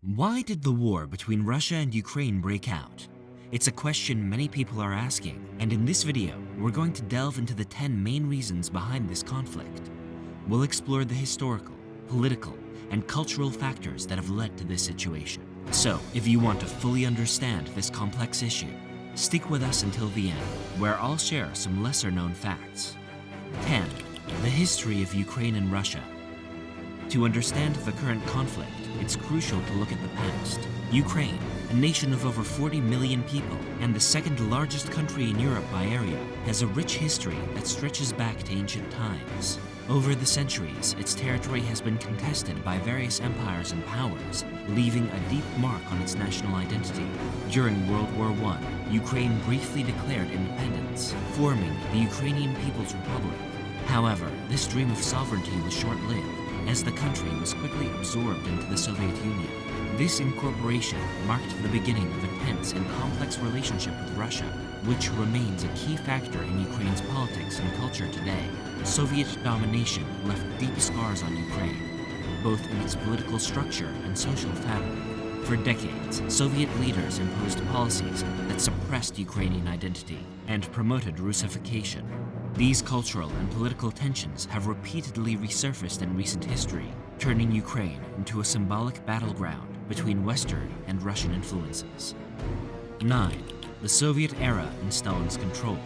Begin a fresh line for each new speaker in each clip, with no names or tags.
Why did the war between Russia and Ukraine break out? It's a question many people are asking, and in this video, we're going to delve into the 10 main reasons behind this conflict. We'll explore the historical, political, and cultural factors that have led to this situation. So, if you want to fully understand this complex issue, stick with us until the end, where I'll share some lesser-known facts. 10. The history of Ukraine and Russia. To understand the current conflict, it's crucial to look at the past. Ukraine, a nation of over 40 million people and the second largest country in Europe by area, has a rich history that stretches back to ancient times. Over the centuries, its territory has been contested by various empires and powers, leaving a deep mark on its national identity. During World War I, Ukraine briefly declared independence, forming the Ukrainian People's Republic. However, this dream of sovereignty was short-lived, as the country was quickly absorbed into the Soviet Union. This incorporation marked the beginning of a tense and complex relationship with Russia, which remains a key factor in Ukraine's politics and culture today. Soviet domination left deep scars on Ukraine, both in its political structure and social fabric. For decades, Soviet leaders imposed policies that suppressed Ukrainian identity and promoted Russification. These cultural and political tensions have repeatedly resurfaced in recent history, turning Ukraine into a symbolic battleground between Western and Russian influences. 9. The Soviet era and Stalin's control.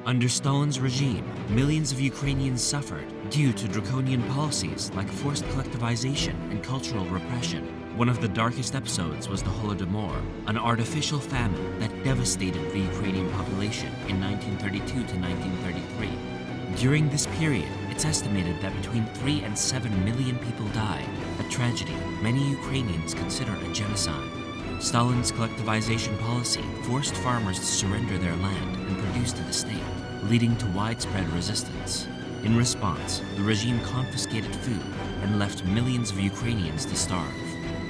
Under Stalin's regime, millions of Ukrainians suffered due to draconian policies like forced collectivization and cultural repression. One of the darkest episodes was the Holodomor, an artificial famine that devastated the Ukrainian population in 1932 to 1933. During this period, it's estimated that between 3 and 7 million people died, a tragedy many Ukrainians consider a genocide. Stalin's collectivization policy forced farmers to surrender their land and produce to the state, leading to widespread resistance. In response, the regime confiscated food and left millions of Ukrainians to starve.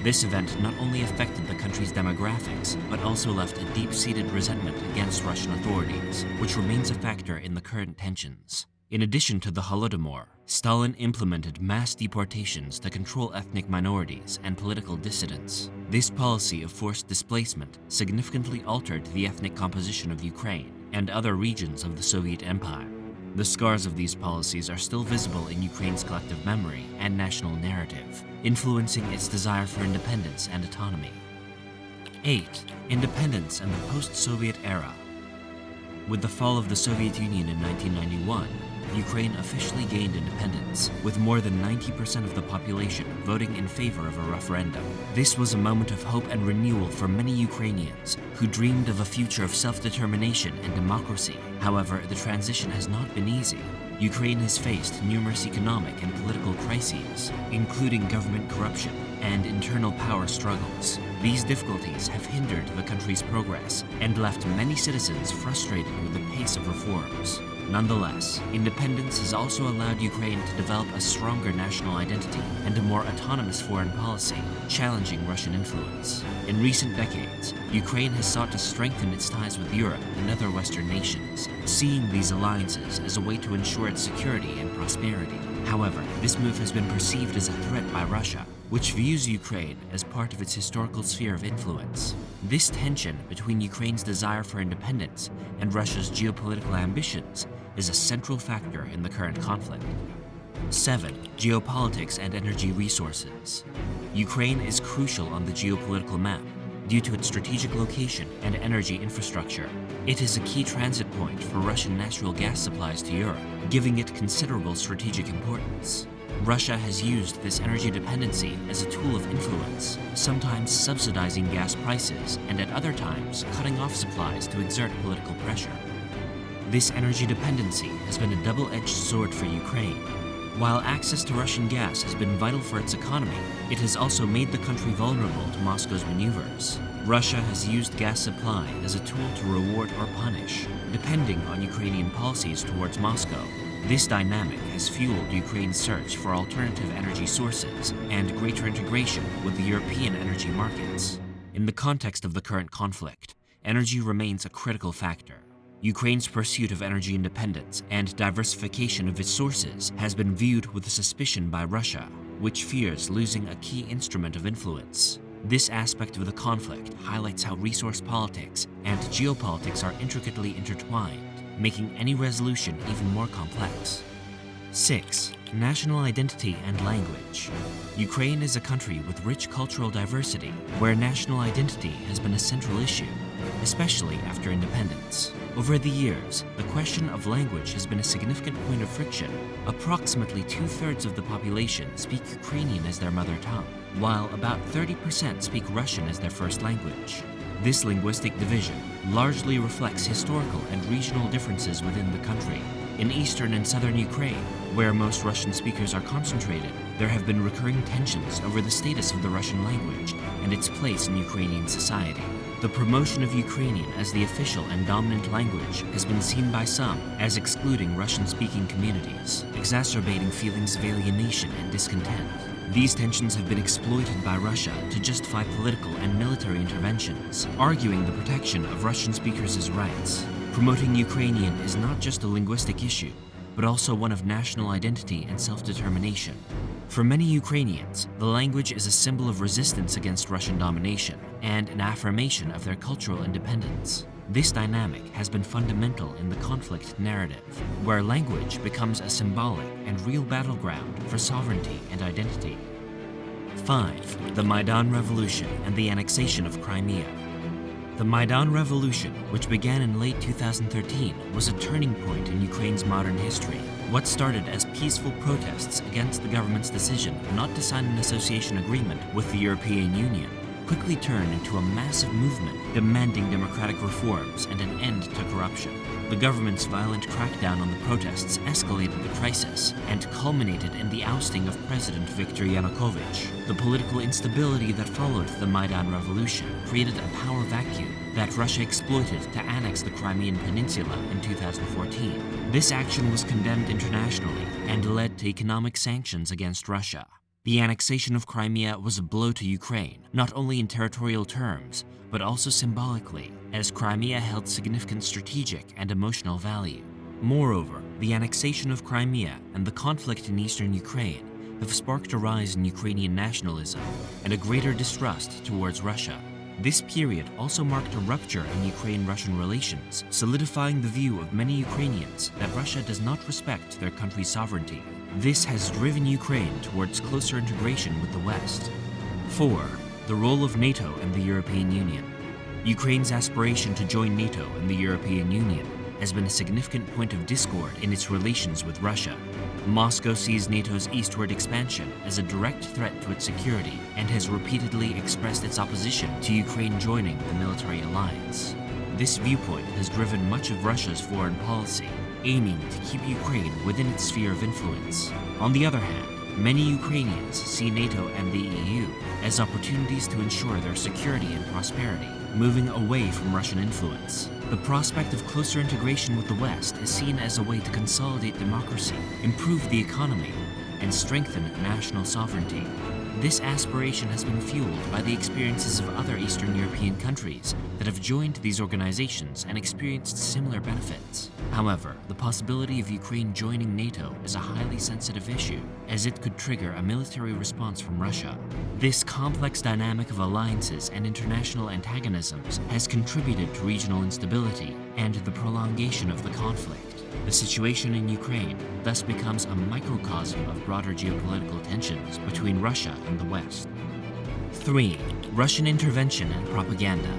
This event not only affected the country's demographics, but also left a deep-seated resentment against Russian authorities, which remains a factor in the current tensions. In addition to the Holodomor, Stalin implemented mass deportations to control ethnic minorities and political dissidents. This policy of forced displacement significantly altered the ethnic composition of Ukraine and other regions of the Soviet Empire. The scars of these policies are still visible in Ukraine's collective memory and national narrative, influencing its desire for independence and autonomy. 8. Independence and the post-Soviet era. With the fall of the Soviet Union in 1991, Ukraine officially gained independence, with more than 90% of the population voting in favor of a referendum. This was a moment of hope and renewal for many Ukrainians who dreamed of a future of self-determination and democracy. However, the transition has not been easy. Ukraine has faced numerous economic and political crises, including government corruption and internal power struggles. These difficulties have hindered the country's progress and left many citizens frustrated with the pace of reforms. Nonetheless, independence has also allowed Ukraine to develop a stronger national identity and a more autonomous foreign policy, challenging Russian influence. In recent decades, Ukraine has sought to strengthen its ties with Europe and other Western nations, seeing these alliances as a way to ensure its security and prosperity. However, this move has been perceived as a threat by Russia, which views Ukraine as part of its historical sphere of influence. This tension between Ukraine's desire for independence and Russia's geopolitical ambitions is a central factor in the current conflict. 7. Geopolitics and energy resources. Ukraine is crucial on the geopolitical map due to its strategic location and energy infrastructure. It is a key transit point for Russian natural gas supplies to Europe, giving it considerable strategic importance. Russia has used this energy dependency as a tool of influence, sometimes subsidizing gas prices and at other times cutting off supplies to exert political pressure. This energy dependency has been a double-edged sword for Ukraine. While access to Russian gas has been vital for its economy, it has also made the country vulnerable to Moscow's maneuvers. Russia has used gas supply as a tool to reward or punish, depending on Ukrainian policies towards Moscow. This dynamic has fueled Ukraine's search for alternative energy sources and greater integration with the European energy markets. In the context of the current conflict, energy remains a critical factor. Ukraine's pursuit of energy independence and diversification of its sources has been viewed with suspicion by Russia, which fears losing a key instrument of influence. This aspect of the conflict highlights how resource politics and geopolitics are intricately intertwined, making any resolution even more complex. 6. National identity and language. Ukraine is a country with rich cultural diversity, where national identity has been a central issue, especially after independence. Over the years, the question of language has been a significant point of friction. Approximately 2/3 of the population speak Ukrainian as their mother tongue, while about 30% speak Russian as their first language. This linguistic division largely reflects historical and regional differences within the country. In eastern and southern Ukraine, where most Russian speakers are concentrated, there have been recurring tensions over the status of the Russian language and its place in Ukrainian society. The promotion of Ukrainian as the official and dominant language has been seen by some as excluding Russian-speaking communities, exacerbating feelings of alienation and discontent. These tensions have been exploited by Russia to justify political and military interventions, arguing the protection of Russian speakers' rights. Promoting Ukrainian is not just a linguistic issue, but also one of national identity and self-determination. For many Ukrainians, the language is a symbol of resistance against Russian domination and an affirmation of their cultural independence. This dynamic has been fundamental in the conflict narrative, where language becomes a symbolic and real battleground for sovereignty and identity. 5. The Maidan Revolution and the annexation of Crimea. The Maidan Revolution, which began in late 2013, was a turning point in Ukraine's modern history. What started as peaceful protests against the government's decision not to sign an association agreement with the European Union quickly turned into a massive movement demanding democratic reforms and an end to corruption. The government's violent crackdown on the protests escalated the crisis and culminated in the ousting of President Viktor Yanukovych. The political instability that followed the Maidan Revolution created a power vacuum that Russia exploited to annex the Crimean Peninsula in 2014. This action was condemned internationally and led to economic sanctions against Russia. The annexation of Crimea was a blow to Ukraine, not only in territorial terms, but also symbolically, as Crimea held significant strategic and emotional value. Moreover, the annexation of Crimea and the conflict in eastern Ukraine have sparked a rise in Ukrainian nationalism and a greater distrust towards Russia. This period also marked a rupture in Ukraine-Russian relations, solidifying the view of many Ukrainians that Russia does not respect their country's sovereignty. This has driven Ukraine towards closer integration with the West. 4. The role of NATO and the European Union. Ukraine's aspiration to join NATO and the European Union has been a significant point of discord in its relations with Russia. Moscow sees NATO's eastward expansion as a direct threat to its security and has repeatedly expressed its opposition to Ukraine joining the military alliance. This viewpoint has driven much of Russia's foreign policy, aiming to keep Ukraine within its sphere of influence. On the other hand, many Ukrainians see NATO and the EU as opportunities to ensure their security and prosperity, moving away from Russian influence. The prospect of closer integration with the West is seen as a way to consolidate democracy, improve the economy, and strengthen national sovereignty. This aspiration has been fueled by the experiences of other Eastern European countries that have joined these organizations and experienced similar benefits. However, the possibility of Ukraine joining NATO is a highly sensitive issue, as it could trigger a military response from Russia. This complex dynamic of alliances and international antagonisms has contributed to regional instability and the prolongation of the conflict. The situation in Ukraine thus becomes a microcosm of broader geopolitical tensions between Russia and the West. 3. Russian intervention and propaganda.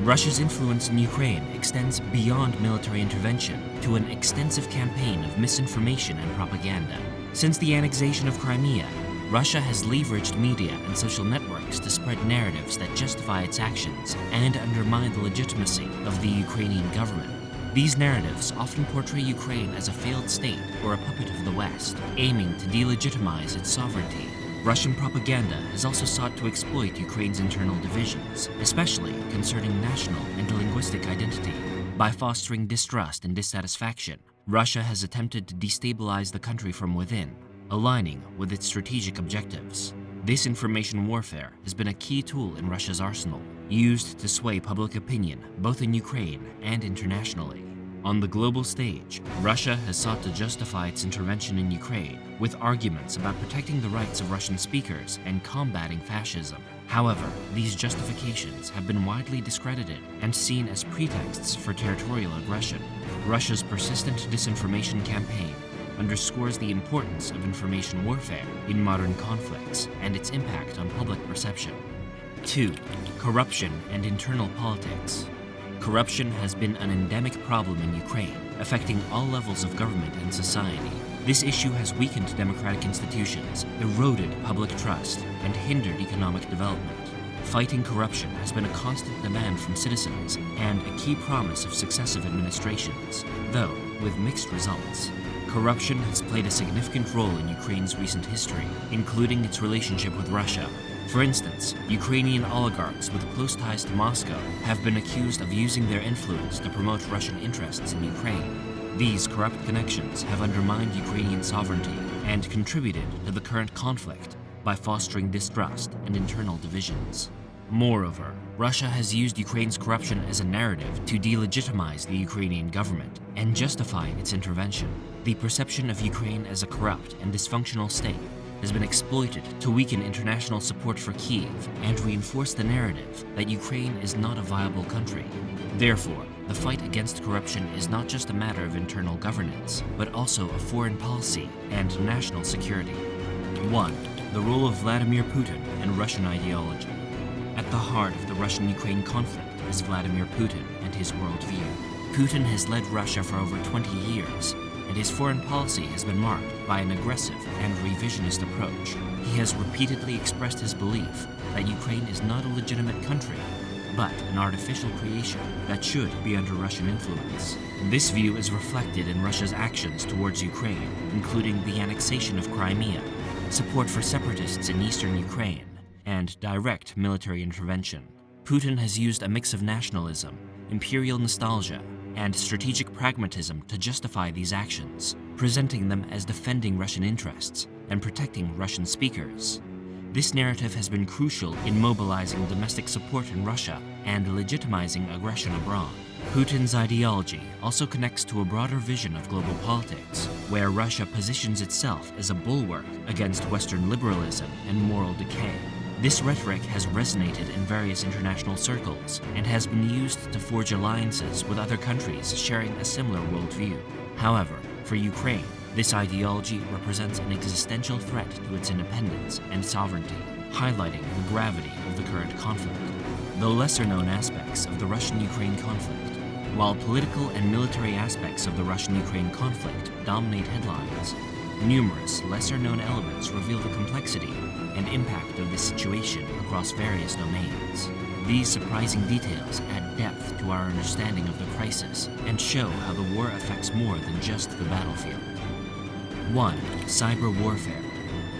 Russia's influence in Ukraine extends beyond military intervention to an extensive campaign of misinformation and propaganda. Since the annexation of Crimea, Russia has leveraged media and social networks to spread narratives that justify its actions and undermine the legitimacy of the Ukrainian government. These narratives often portray Ukraine as a failed state or a puppet of the West, aiming to delegitimize its sovereignty. Russian propaganda has also sought to exploit Ukraine's internal divisions, especially concerning national and linguistic identity. By fostering distrust and dissatisfaction, Russia has attempted to destabilize the country from within, aligning with its strategic objectives. This information warfare has been a key tool in Russia's arsenal, used to sway public opinion both in Ukraine and internationally. On the global stage, Russia has sought to justify its intervention in Ukraine with arguments about protecting the rights of Russian speakers and combating fascism. However, these justifications have been widely discredited and seen as pretexts for territorial aggression. Russia's persistent disinformation campaign underscores the importance of information warfare in modern conflicts and its impact on public perception. 2. Corruption and internal politics. Corruption has been an endemic problem in Ukraine, affecting all levels of government and society. This issue has weakened democratic institutions, eroded public trust, and hindered economic development. Fighting corruption has been a constant demand from citizens and a key promise of successive administrations, though with mixed results. Corruption has played a significant role in Ukraine's recent history, including its relationship with Russia. For instance, Ukrainian oligarchs with close ties to Moscow have been accused of using their influence to promote Russian interests in Ukraine. These corrupt connections have undermined Ukrainian sovereignty and contributed to the current conflict by fostering distrust and internal divisions. Moreover, Russia has used Ukraine's corruption as a narrative to delegitimize the Ukrainian government and justify its intervention. The perception of Ukraine as a corrupt and dysfunctional state has been exploited to weaken international support for Kyiv and reinforce the narrative that Ukraine is not a viable country. Therefore, the fight against corruption is not just a matter of internal governance, but also of foreign policy and national security. 1. The role of Vladimir Putin and Russian ideology. At the heart of the Russian-Ukraine conflict is Vladimir Putin and his worldview. Putin has led Russia for over 20 years, and his foreign policy has been marked by an aggressive and revisionist approach. He has repeatedly expressed his belief that Ukraine is not a legitimate country, but an artificial creation that should be under Russian influence. This view is reflected in Russia's actions towards Ukraine, including the annexation of Crimea, support for separatists in eastern Ukraine, and direct military intervention. Putin has used a mix of nationalism, imperial nostalgia, and strategic pragmatism to justify these actions, presenting them as defending Russian interests and protecting Russian speakers. This narrative has been crucial in mobilizing domestic support in Russia and legitimizing aggression abroad. Putin's ideology also connects to a broader vision of global politics, where Russia positions itself as a bulwark against Western liberalism and moral decay. This rhetoric has resonated in various international circles and has been used to forge alliances with other countries sharing a similar worldview. However, for Ukraine, this ideology represents an existential threat to its independence and sovereignty, highlighting the gravity of the current conflict. The lesser-known aspects of the Russian-Ukraine conflict. While political and military aspects of the Russian-Ukraine conflict dominate headlines, numerous lesser-known elements reveal the complexity and impact of this situation across various domains. These surprising details add depth to our understanding of the crisis and show how the war affects more than just the battlefield. 1. Cyber warfare.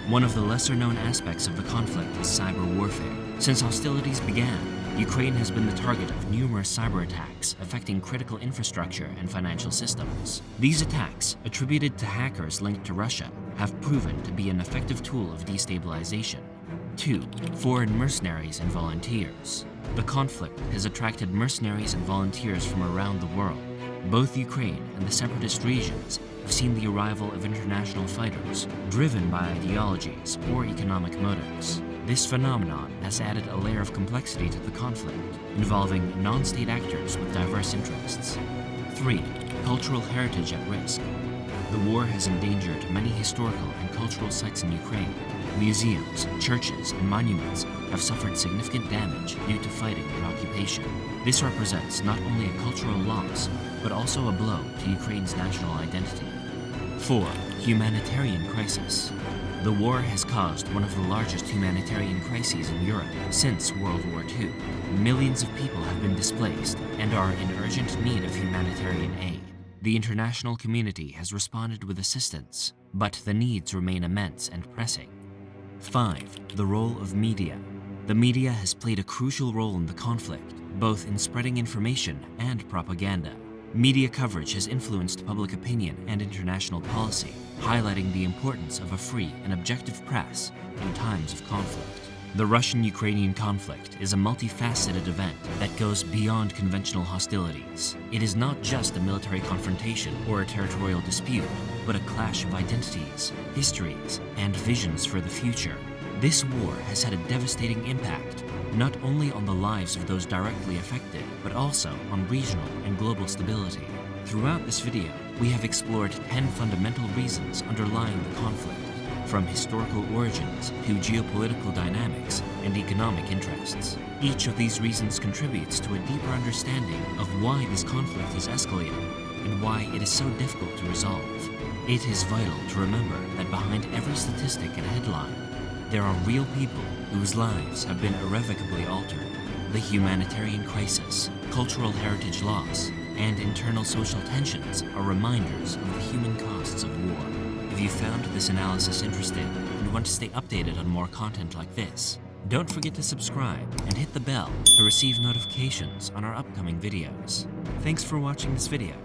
One of the lesser-known aspects of the conflict is cyber warfare. Since hostilities began, Ukraine has been the target of numerous cyber attacks affecting critical infrastructure and financial systems. These attacks, attributed to hackers linked to Russia, have proven to be an effective tool of destabilization. 2. Foreign mercenaries and volunteers. The conflict has attracted mercenaries and volunteers from around the world. Both Ukraine and the separatist regions have seen the arrival of international fighters, driven by ideologies or economic motives. This phenomenon has added a layer of complexity to the conflict, involving non-state actors with diverse interests. 3. Cultural heritage at risk. The war has endangered many historical and cultural sites in Ukraine. Museums, churches, and monuments have suffered significant damage due to fighting and occupation. This represents not only a cultural loss, but also a blow to Ukraine's national identity. 4. Humanitarian crisis. The war has caused one of the largest humanitarian crises in Europe since World War II. Millions of people have been displaced and are in urgent need of humanitarian aid. The international community has responded with assistance, but the needs remain immense and pressing. 5. The role of media. The media has played a crucial role in the conflict, both in spreading information and propaganda. Media coverage has influenced public opinion and international policy, highlighting the importance of a free and objective press in times of conflict. The Russian-Ukrainian conflict is a multifaceted event that goes beyond conventional hostilities. It is not just a military confrontation or a territorial dispute, but a clash of identities, histories, and visions for the future. This war has had a devastating impact, not only on the lives of those directly affected, but also on regional and global stability. Throughout this video, we have explored 10 fundamental reasons underlying the conflict, from historical origins to geopolitical dynamics and economic interests. Each of these reasons contributes to a deeper understanding of why this conflict has escalated and why it is so difficult to resolve. It is vital to remember that behind every statistic and headline, there are real people whose lives have been irrevocably altered. The humanitarian crisis, cultural heritage loss, and internal social tensions are reminders of the human costs of war. If you found this analysis interesting and want to stay updated on more content like this, don't forget to subscribe and hit the bell to receive notifications on our upcoming videos. Thanks for watching this video.